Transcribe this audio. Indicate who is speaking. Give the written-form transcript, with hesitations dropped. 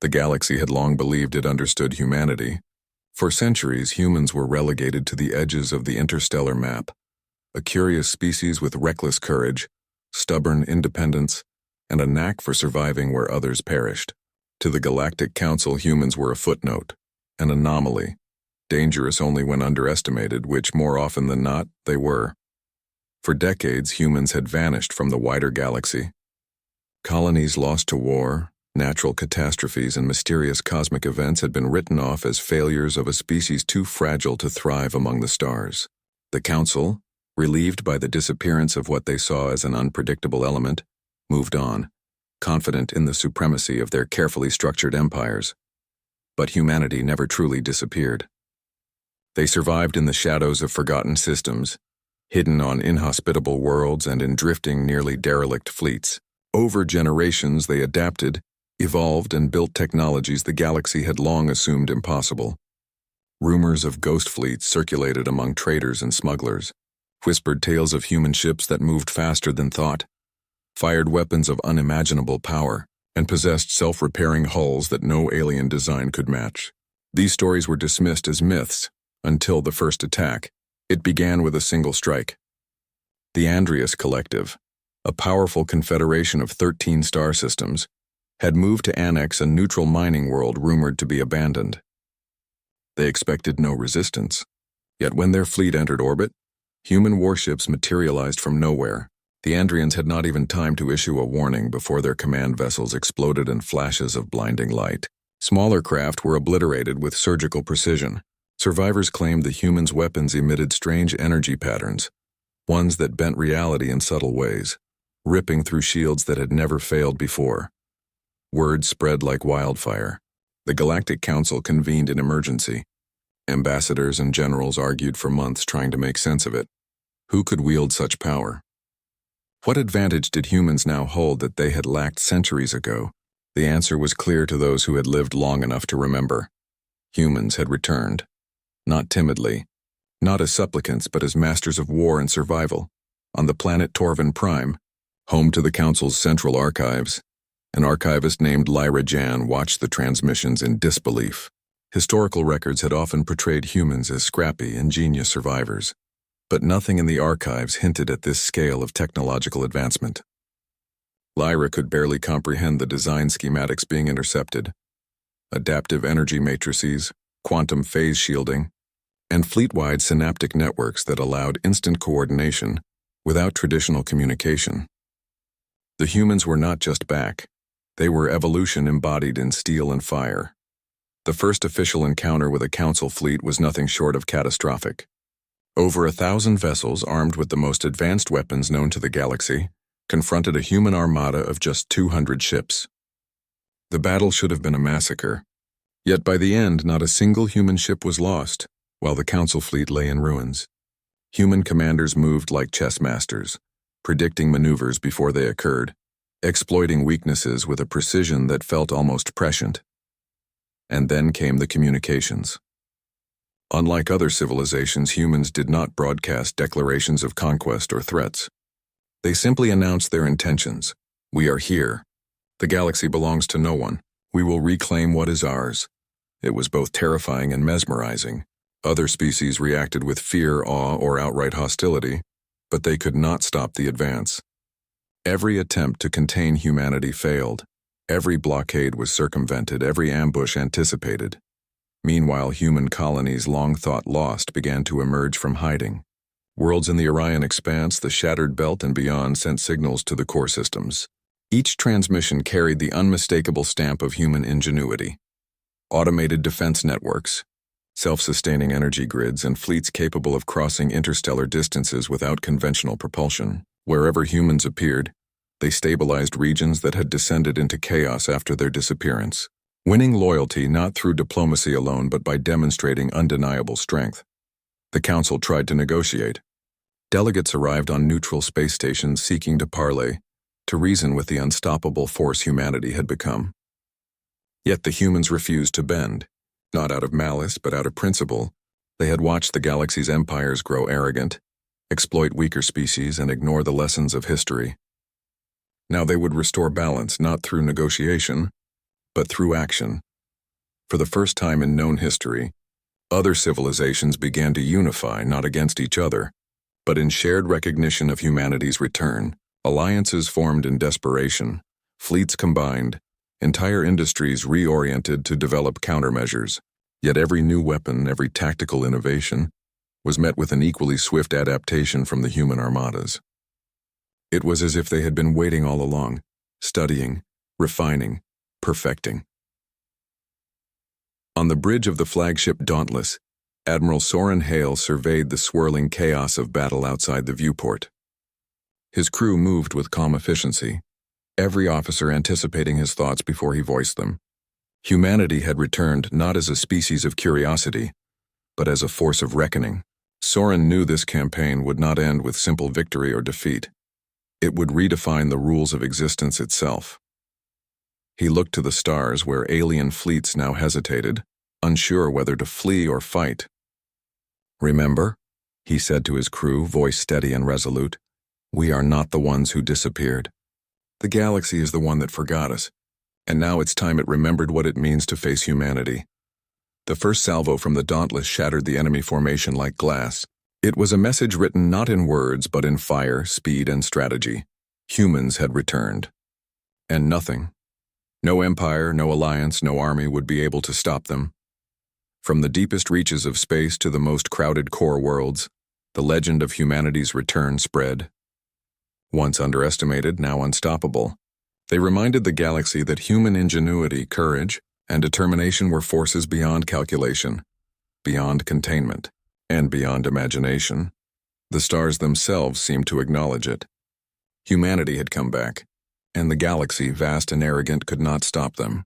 Speaker 1: The galaxy had long believed it understood humanity. For centuries, humans were relegated to the edges of the interstellar map, a curious species with reckless courage, stubborn independence, and a knack for surviving where others perished. To the Galactic Council, humans were a footnote, an anomaly, dangerous only when underestimated, which more often than not, they were. For decades, humans had vanished from the wider galaxy. Colonies lost to war, natural catastrophes, and mysterious cosmic events had been written off as failures of a species too fragile to thrive among the stars. The Council, relieved by the disappearance of what they saw as an unpredictable element, moved on, confident in the supremacy of their carefully structured empires. But humanity never truly disappeared. They survived in the shadows of forgotten systems, hidden on inhospitable worlds and in drifting, nearly derelict fleets. Over generations, they adapted, evolved, and built technologies the galaxy had long assumed impossible. Rumors of ghost fleets circulated among traders and smugglers, whispered tales of human ships that moved faster than thought, fired weapons of unimaginable power, and possessed self-repairing hulls that no alien design could match. These stories were dismissed as myths until the first attack. It began with a single strike. The Andreas Collective, a powerful confederation of 13 star systems, had moved to annex a neutral mining world rumored to be abandoned. They expected no resistance, yet when their fleet entered orbit, human warships materialized from nowhere. The Andrians had not even time to issue a warning before their command vessels exploded in flashes of blinding light. Smaller craft were obliterated with surgical precision. Survivors claimed the humans' weapons emitted strange energy patterns, ones that bent reality in subtle ways, ripping through shields that had never failed before. Word spread like wildfire. The Galactic Council convened an emergency. Ambassadors and generals argued for months trying to make sense of it. Who could wield such power? What advantage did humans now hold that they had lacked centuries ago? The answer was clear to those who had lived long enough to remember. Humans had returned. Not timidly, not as supplicants, but as masters of war and survival. On the planet Torvin Prime, home to the Council's central archives, an archivist named Lyra Jan watched the transmissions in disbelief. Historical records had often portrayed humans as scrappy, ingenious survivors, but nothing in the archives hinted at this scale of technological advancement. Lyra could barely comprehend the design schematics being intercepted. Adaptive energy matrices, quantum phase shielding, and fleet-wide synaptic networks that allowed instant coordination without traditional communication. The humans were not just back. They were evolution embodied in steel and fire. The first official encounter with a Council fleet was nothing short of catastrophic. Over 1,000 vessels armed with the most advanced weapons known to the galaxy confronted a human armada of just 200 ships. The battle should have been a massacre. Yet by the end, not a single human ship was lost, while the Council fleet lay in ruins. Human commanders moved like chess masters, predicting maneuvers before they occurred, exploiting weaknesses with a precision that felt almost prescient. And then came the communications. Unlike other civilizations, humans did not broadcast declarations of conquest or threats. They simply announced their intentions. We are here. The galaxy belongs to no one. We will reclaim what is ours. It was both terrifying and mesmerizing. Other species reacted with fear, awe, or outright hostility, but they could not stop the advance. Every attempt to contain humanity failed. Every blockade was circumvented, every ambush anticipated. Meanwhile, human colonies long thought lost began to emerge from hiding. Worlds in the Orion Expanse, the Shattered Belt, and beyond sent signals to the core systems. Each transmission carried the unmistakable stamp of human ingenuity. Automated defense networks, self-sustaining energy grids, and fleets capable of crossing interstellar distances without conventional propulsion. Wherever humans appeared, they stabilized regions that had descended into chaos after their disappearance, winning loyalty not through diplomacy alone but by demonstrating undeniable strength. The Council tried to negotiate. Delegates arrived on neutral space stations seeking to parley, to reason with the unstoppable force humanity had become. Yet the humans refused to bend, not out of malice but out of principle. They had watched the galaxy's empires grow arrogant, exploit weaker species, and ignore the lessons of history. Now they would restore balance not through negotiation, but through action. For the first time in known history, other civilizations began to unify not against each other, but in shared recognition of humanity's return. Alliances formed in desperation, fleets combined, entire industries reoriented to develop countermeasures. Yet every new weapon, every tactical innovation, was met with an equally swift adaptation from the human armadas. It was as if they had been waiting all along, studying, refining, perfecting. On the bridge of the flagship Dauntless, Admiral Soren Hale surveyed the swirling chaos of battle outside the viewport. His crew moved with calm efficiency, every officer anticipating his thoughts before he voiced them. Humanity had returned not as a species of curiosity, but as a force of reckoning. Soren knew this campaign would not end with simple victory or defeat. It would redefine the rules of existence itself. He looked to the stars where alien fleets now hesitated, unsure whether to flee or fight. "Remember," he said to his crew, voice steady and resolute, "we are not the ones who disappeared. The galaxy is the one that forgot us, and now it's time it remembered what it means to face humanity." The first salvo from the Dauntless shattered the enemy formation like glass. It was a message written not in words but in fire, speed, and strategy. Humans had returned. And nothing, no empire, no alliance, no army would be able to stop them. From the deepest reaches of space to the most crowded core worlds, the legend of humanity's return spread. Once underestimated, now unstoppable, they reminded the galaxy that human ingenuity, courage, and determination were forces beyond calculation, beyond containment, and beyond imagination. The stars themselves seemed to acknowledge it. Humanity had come back, and the galaxy, vast and arrogant, could not stop them.